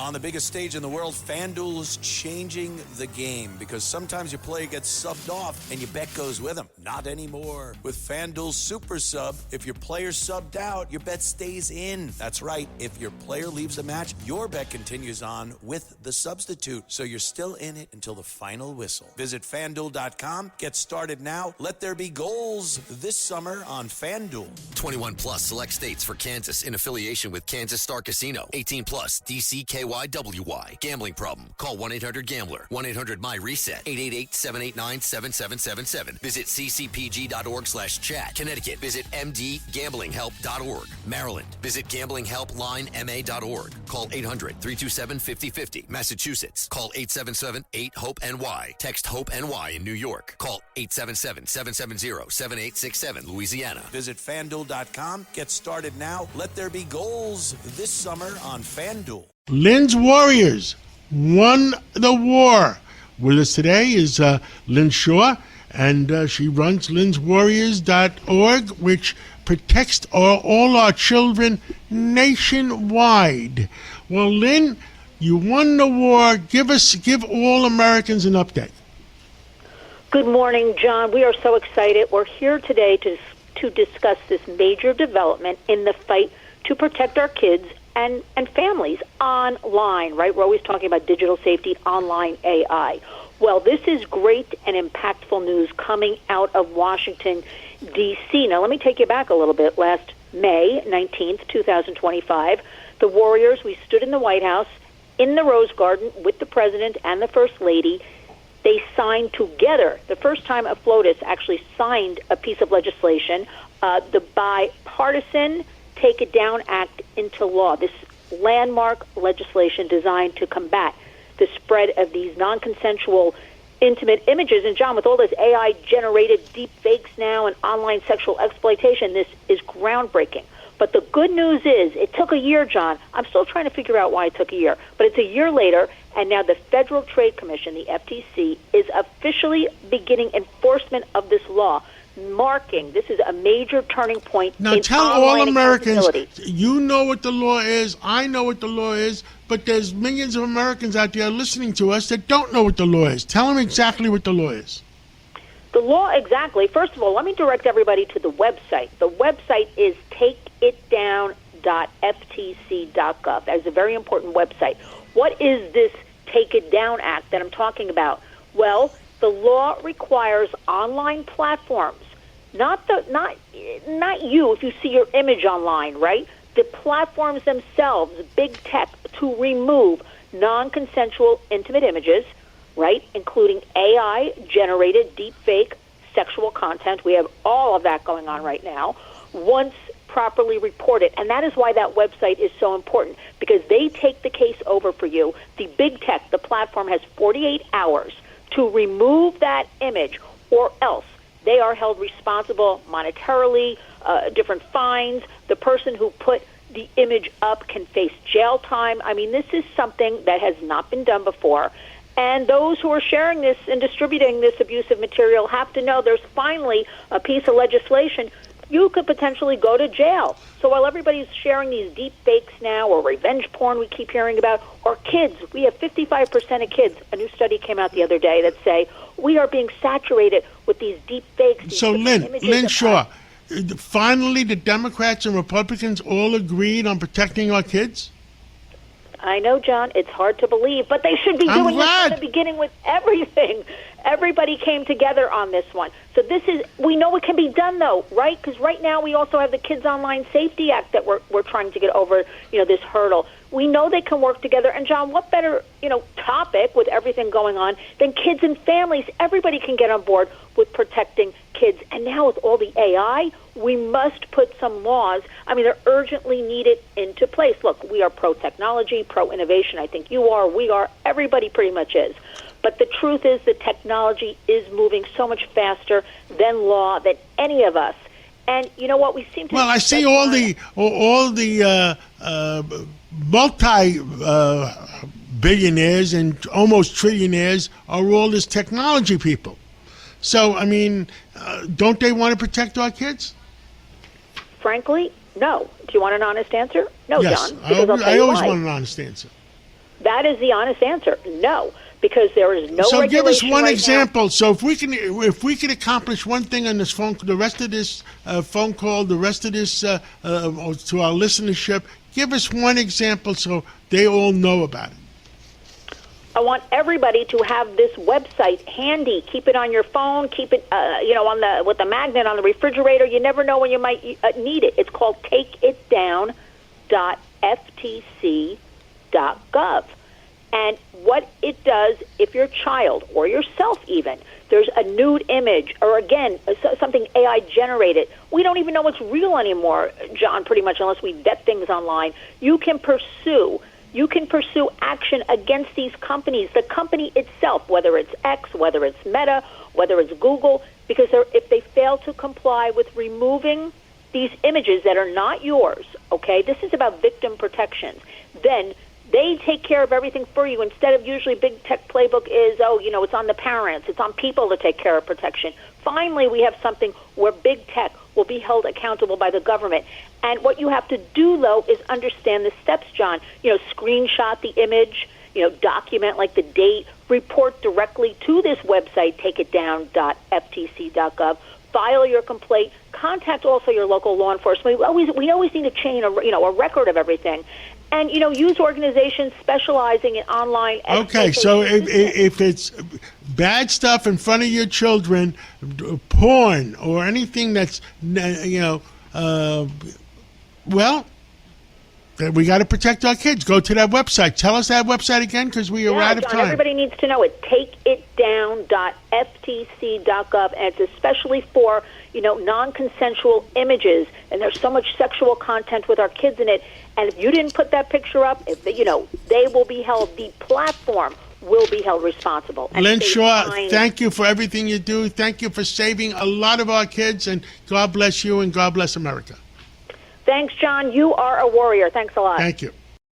On the biggest stage in the world, FanDuel's changing the game because sometimes your player gets subbed off and your bet goes with them. Not anymore. With FanDuel's Super Sub, if your player's subbed out, your bet stays in. That's right. If your player leaves the match, your bet continues on with the substitute. So you're still in it until the final whistle. Visit FanDuel.com. Get started now. Let there be goals this summer on FanDuel. 21 plus select states for Kansas in affiliation with Kansas Star Casino. 18 plus DCKYWY. Gambling problem? Call 1-800-GAMBLER. 1-800-MY-RESET. 888-789-7777. Visit ccpg.org/chat. Connecticut. Visit mdgamblinghelp.org. Maryland. Visit gamblinghelplinema.org. Call 800-327-5050. Massachusetts. Call 877-8-HOPE-NY. Text HOPE-NY in New York. Call 877-770-7867. Louisiana. Visit FanDuel.com. Get started now. Let there be goals this summer on FanDuel. Lynn's Warriors won the war. With us today is Lynn Shaw, and she runs lynswarriors.org, which protects all our children nationwide. Well, Lynn, you won the war. Give all Americans an update. Good morning, John. We are so excited. We're here today to discuss this major development in the fight to protect our kids and families online, right? We're always talking about digital safety, online AI. Well, this is great and impactful news coming out of Washington, D.C. Now, let me take you back a little bit. Last May 19th, 2025, the Warriors, we stood in the White House in the Rose Garden with the President and the First Lady. They signed together, the first time a FLOTUS actually signed a piece of legislation, the Bipartisan Take It Down Act into law, this landmark legislation designed to combat the spread of these non-consensual intimate images. And, John, with all this AI-generated deep fakes now and online sexual exploitation, this is groundbreaking. But the good news is it took a year, John. I'm still trying to figure out why it took a year. But it's a year later, and now the Federal Trade Commission, the FTC, is officially beginning enforcement of this law, marking this is a major turning point. Now in tell all Americans, you know what the law is, I know what the law is, but there's millions of Americans out there listening to us that don't know what the law is. Tell them exactly what the law is. The law, exactly. First of all, let me direct everybody to the website. The website is takeitdown.ftc.gov. That is a very important website. What is this Take It Down Act that I'm talking about? Well, the law requires online platforms, not you if you see your image online, right? The platforms themselves, big tech, to remove non-consensual intimate images, right, including AI-generated deepfake sexual content. We have all of that going on right now, once properly reported. And that is why that website is so important, because they take the case over for you. The big tech, the platform, has 48 hours to remove that image, or else they are held responsible monetarily, different fines. The person who put the image up can face jail time. I mean, this is something that has not been done before. And those who are sharing this and distributing this abusive material have to know there's finally a piece of legislation. You could potentially go to jail. So while everybody's sharing these deep fakes now, or revenge porn we keep hearing about, or kids, we have 55% of kids, a new study came out the other day that say we are being saturated with these deep fakes. So Lynn Shaw, finally the Democrats and Republicans all agreed on protecting our kids? I know, John, it's hard to believe, but they should be doing this from the beginning with everything. Everybody came together on this one. So we know it can be done, though, right? Because right now we also have the Kids Online Safety Act that we're trying to get over, this hurdle. We know they can work together. And, John, what better, topic with everything going on than kids and families? Everybody can get on board with protecting kids. And now with all the AI, we must put some laws. I mean, they're urgently needed into place. Look, we are pro-technology, pro-innovation. I think you are. We are. Everybody pretty much is. But the truth is that technology is moving so much faster than law, than any of us. And you know what? We seem to... Well, I see all the multi-billionaires and almost trillionaires are all this technology people. So, I mean, don't they want to protect our kids? Frankly, no. Do you want an honest answer? No, yes, John. I always want an honest answer. That is the honest answer. No, because there is no So give us regulation one right example. So if we can accomplish one thing on this phone, the rest of this phone call, the rest of this to our listenership, give us one example so they all know about it. I want everybody to have this website handy. Keep it on your phone. Keep it, on with the magnet on the refrigerator. You never know when you might need it. It's called takeitdown.ftc.gov. And what it does, if your child or yourself even, there's a nude image or, again, something AI generated, we don't even know what's real anymore, John, pretty much, unless we vet things online. You can pursue action against these companies, the company itself, whether it's X, whether it's Meta, whether it's Google, because if they fail to comply with removing these images that are not yours, okay, this is about victim protection, then they take care of everything for you. Instead of usually big tech playbook is, it's on the parents, it's on people to take care of protection. Finally, we have something where big tech will be held accountable by the government. And what you have to do, though, is understand the steps, John. Screenshot the image, document like the date, report directly to this website, takeitdown.ftc.gov, file your complaint, contact also your local law enforcement. We always need a chain, a record of everything. And, use organizations specializing in online. Okay, so if it's bad stuff in front of your children, porn or anything that's, we got to protect our kids. Go to that website. Tell us that website again, because we are out of John, time. Everybody needs to know it. Takeitdown.ftc.gov, and it's especially for, non-consensual images. And there's so much sexual content with our kids in it. And if you didn't put that picture up, they will be held, the platform will be held responsible. Lynn Shaw, thank you for everything you do. Thank you for saving a lot of our kids, and God bless you and God bless America. Thanks, John. You are a warrior. Thanks a lot. Thank you.